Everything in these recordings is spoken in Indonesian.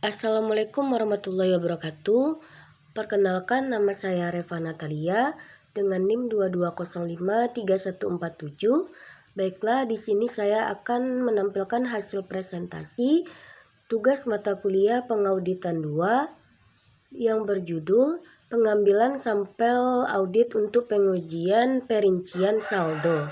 Assalamualaikum warahmatullahi wabarakatuh. Perkenalkan, nama saya Reva Natalia dengan NIM 22053147. Baiklah, di sini saya akan menampilkan hasil presentasi tugas mata kuliah pengauditan 2 yang berjudul pengambilan sampel audit untuk pengujian perincian saldo.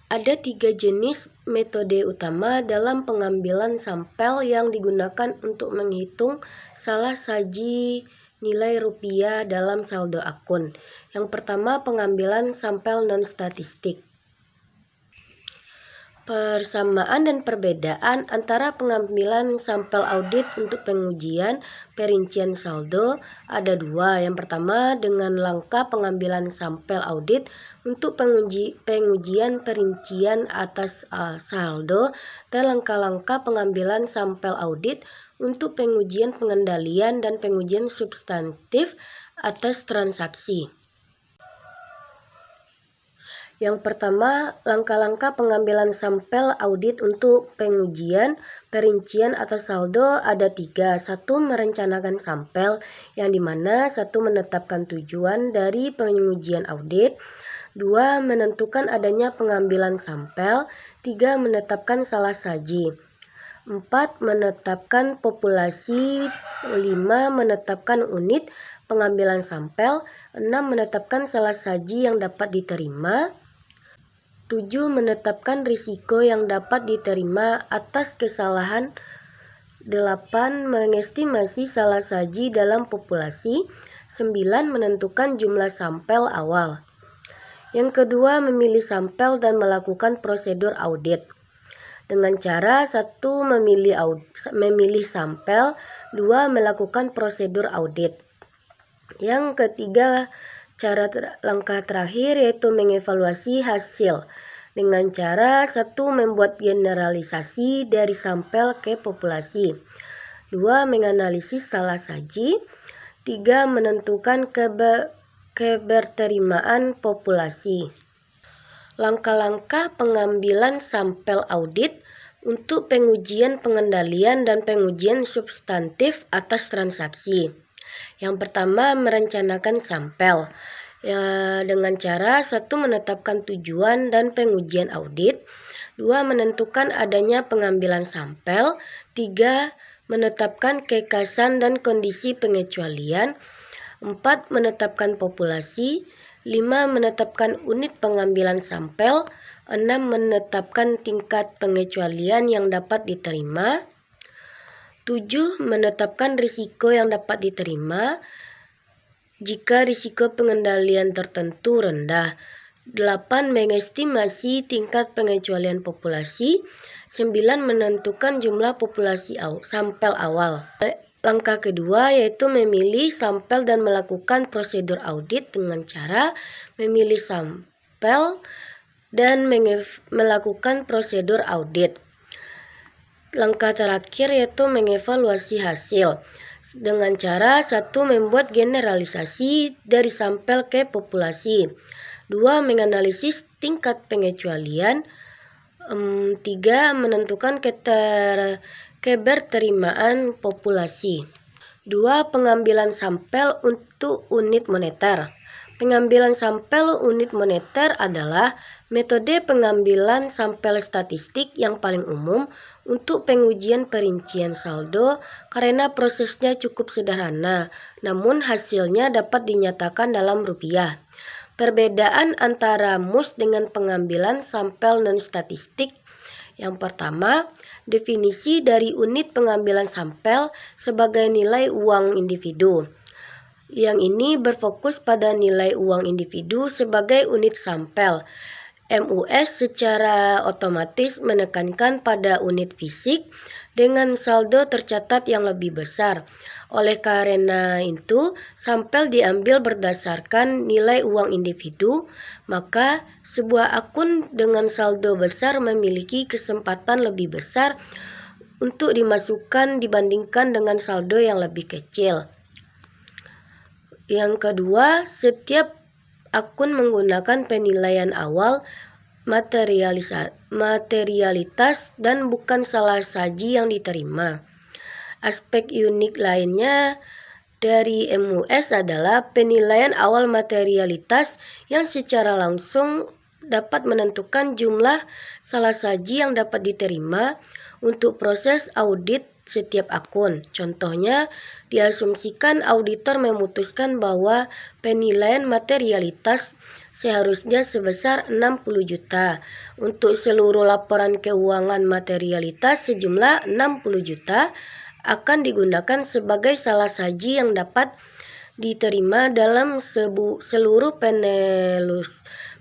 Ada 3 jenis metode utama dalam pengambilan sampel yang digunakan untuk menghitung salah saji nilai rupiah dalam saldo akun. Yang pertama, pengambilan sampel non-statistik. Persamaan dan perbedaan antara pengambilan sampel audit untuk pengujian perincian saldo ada dua. Yang pertama, dengan langkah pengambilan sampel audit untuk pengujian perincian atas saldo, dan langkah-langkah pengambilan sampel audit untuk pengujian pengendalian dan pengujian substantif atas transaksi. Yang pertama, langkah-langkah pengambilan sampel audit untuk pengujian perincian atas saldo ada 3. 1. Merencanakan sampel, yang dimana 1. Menetapkan tujuan dari pengujian audit. 2. Menentukan adanya pengambilan sampel. 3. Menetapkan salah saji. 4. Menetapkan populasi. 5. Menetapkan unit pengambilan sampel. 6. Menetapkan salah saji yang dapat diterima. 7. Menetapkan risiko yang dapat diterima atas kesalahan. 8. Mengestimasi salah saji dalam populasi. 9. Menentukan jumlah sampel awal. Yang kedua, memilih sampel dan melakukan prosedur audit. Dengan cara 1. Memilih sampel. 2. Melakukan prosedur audit. Yang ketiga, langkah terakhir yaitu mengevaluasi hasil dengan cara 1. Membuat generalisasi dari sampel ke populasi. 2. Menganalisis salah saji. 3. Menentukan keberterimaan populasi. Langkah-langkah pengambilan sampel audit untuk pengujian pengendalian dan pengujian substantif atas transaksi. Yang pertama, merencanakan sampel dengan cara 1. Menetapkan tujuan dan pengujian audit. 2. Menentukan adanya pengambilan sampel. 3. Menetapkan kekasan dan kondisi pengecualian. 4. Menetapkan populasi. 5. Menetapkan unit pengambilan sampel. 6. Menetapkan tingkat pengecualian yang dapat diterima. 7. Menetapkan risiko yang dapat diterima jika risiko pengendalian tertentu rendah. 8. Mengestimasi tingkat pengecualian populasi. 9. Menentukan jumlah populasi sampel awal. Langkah kedua yaitu memilih sampel dan melakukan prosedur audit dengan cara memilih sampel dan melakukan prosedur audit. Langkah terakhir yaitu mengevaluasi hasil dengan cara 1. Membuat generalisasi dari sampel ke populasi. 2. Menganalisis tingkat pengecualian. 3. Menentukan keberterimaan populasi. 2. Pengambilan sampel untuk unit moneter. Pengambilan sampel unit moneter adalah metode pengambilan sampel statistik yang paling umum untuk pengujian perincian saldo karena prosesnya cukup sederhana, namun hasilnya dapat dinyatakan dalam rupiah. Perbedaan antara MUS dengan pengambilan sampel non-statistik. Yang pertama, definisi dari unit pengambilan sampel sebagai nilai uang individu. Yang ini berfokus pada nilai uang individu sebagai unit sampel. MUS secara otomatis menekankan pada unit fisik dengan saldo tercatat yang lebih besar. Oleh karena itu, sampel diambil berdasarkan nilai uang individu, maka sebuah akun dengan saldo besar memiliki kesempatan lebih besar untuk dimasukkan dibandingkan dengan saldo yang lebih kecil. Yang kedua, setiap akun menggunakan penilaian awal materialitas dan bukan salah saji yang diterima. Aspek unik lainnya dari MUS adalah penilaian awal materialitas yang secara langsung dapat menentukan jumlah salah saji yang dapat diterima untuk proses audit setiap akun. Contohnya, diasumsikan auditor memutuskan bahwa penilaian materialitas seharusnya sebesar 60 juta. Untuk seluruh laporan keuangan materialitas sejumlah 60 juta akan digunakan sebagai salah saji yang dapat diterima dalam seluruh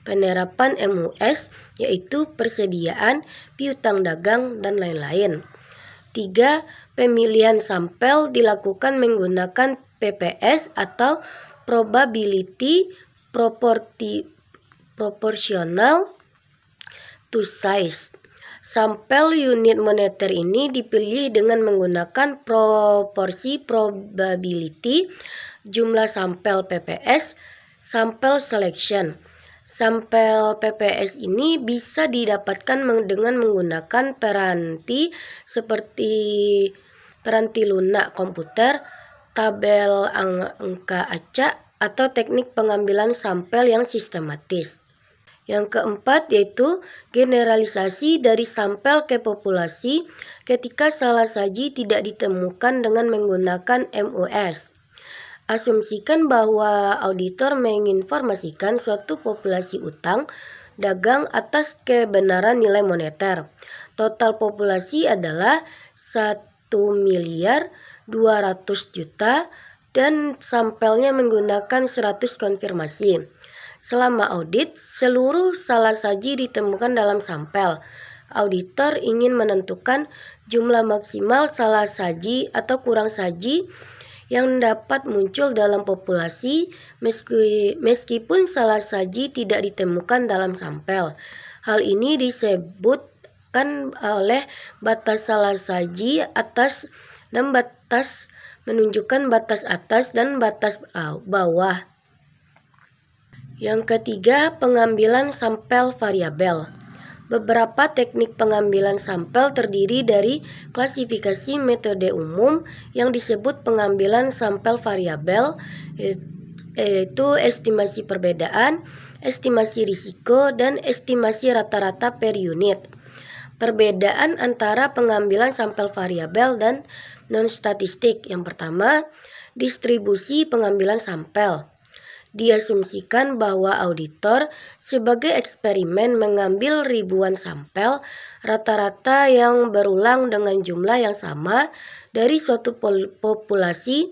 penerapan MUS, yaitu persediaan, piutang dagang, dan lain-lain. 3. Pemilihan sampel dilakukan menggunakan PPS atau probability proportional to size. Sampel unit moneter ini dipilih dengan menggunakan proporsi probability jumlah sampel PPS, sampel selection. Sampel PPS ini bisa didapatkan dengan menggunakan peranti seperti peranti lunak komputer, tabel angka acak, atau teknik pengambilan sampel yang sistematis. Yang keempat yaitu generalisasi dari sampel ke populasi ketika salah saji tidak ditemukan dengan menggunakan MUS. Asumsikan bahwa auditor menginformasikan suatu populasi utang dagang atas kebenaran nilai moneter. Total populasi adalah 1.200.000.000 dan sampelnya menggunakan 100 konfirmasi. Selama audit, seluruh salah saji ditemukan dalam sampel. Auditor ingin menentukan jumlah maksimal salah saji atau kurang saji yang dapat muncul dalam populasi meskipun salah saji tidak ditemukan dalam sampel. Hal ini disebutkan oleh batas salah saji atas dan batas menunjukkan batas atas dan batas bawah. Yang ketiga, pengambilan sampel variabel. Beberapa teknik pengambilan sampel terdiri dari klasifikasi metode umum yang disebut pengambilan sampel variabel, yaitu estimasi perbedaan, estimasi risiko, dan estimasi rata-rata per unit. Perbedaan antara pengambilan sampel variabel dan non-statistik. Yang pertama, distribusi pengambilan sampel. Diasumsikan bahwa auditor sebagai eksperimen mengambil ribuan sampel rata-rata yang berulang dengan jumlah yang sama dari suatu populasi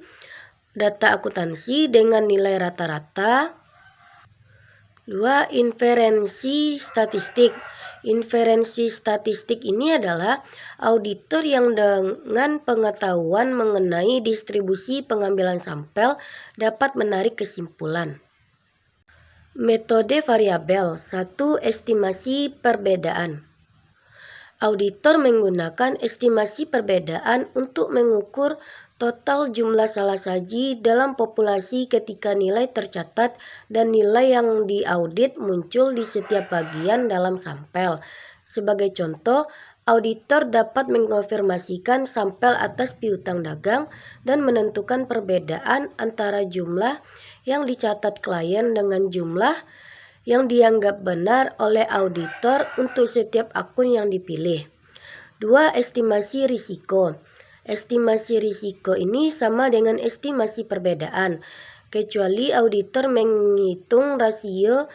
data akuntansi dengan nilai rata-rata. 2. Inferensi statistik. Inferensi statistik ini adalah auditor yang dengan pengetahuan mengenai distribusi pengambilan sampel dapat menarik kesimpulan. Metode variabel. 1. Estimasi perbedaan. Auditor menggunakan estimasi perbedaan untuk mengukur total jumlah salah saji dalam populasi ketika nilai tercatat dan nilai yang diaudit muncul di setiap bagian dalam sampel. Sebagai contoh, auditor dapat mengkonfirmasikan sampel atas piutang dagang dan menentukan perbedaan antara jumlah yang dicatat klien dengan jumlah yang dianggap benar oleh auditor untuk setiap akun yang dipilih. 2. Estimasi risiko. Estimasi risiko ini sama dengan estimasi perbedaan, kecuali auditor menghitung rasio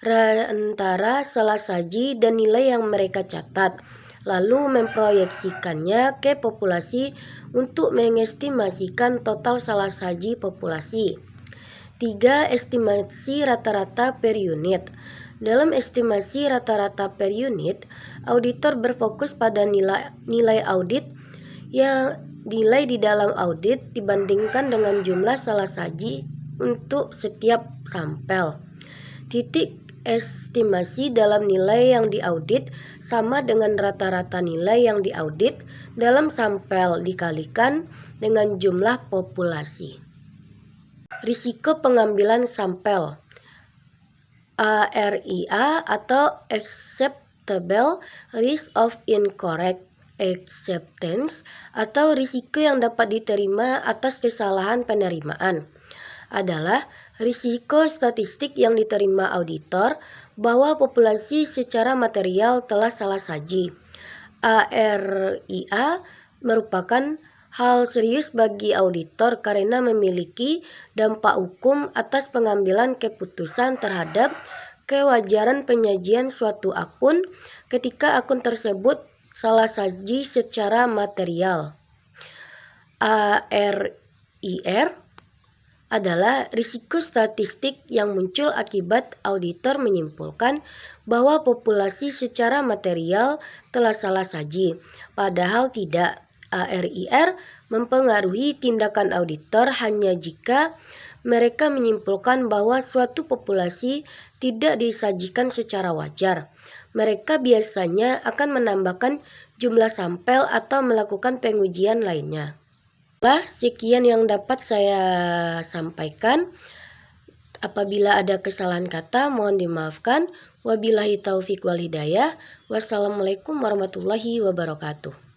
antara salah saji dan nilai yang mereka catat, lalu memproyeksikannya ke populasi untuk mengestimasikan total salah saji populasi. 3. Estimasi rata-rata per unit. Dalam estimasi rata-rata per unit, auditor berfokus pada nilai audit yang nilai di dalam audit dibandingkan dengan jumlah salah saji untuk setiap sampel. Titik estimasi dalam nilai yang diaudit sama dengan rata-rata nilai yang diaudit dalam sampel dikalikan dengan jumlah populasi. Risiko pengambilan sampel. ARIA atau Acceptable Risk of Incorrect acceptance atau risiko yang dapat diterima atas kesalahan penerimaan adalah risiko statistik yang diterima auditor bahwa populasi secara material telah salah saji. ARIA merupakan hal serius bagi auditor karena memiliki dampak hukum atas pengambilan keputusan terhadap kewajaran penyajian suatu akun ketika akun tersebut salah saji secara material. ARIR adalah risiko statistik yang muncul akibat auditor menyimpulkan bahwa populasi secara material telah salah saji, padahal tidak. ARIR mempengaruhi tindakan auditor hanya jika mereka menyimpulkan bahwa suatu populasi tidak disajikan secara wajar. Mereka biasanya akan menambahkan jumlah sampel atau melakukan pengujian lainnya. Sekian yang dapat saya sampaikan. Apabila ada kesalahan kata, mohon dimaafkan. Wabillahi taufiq wal hidayah. Wassalamualaikum warahmatullahi wabarakatuh.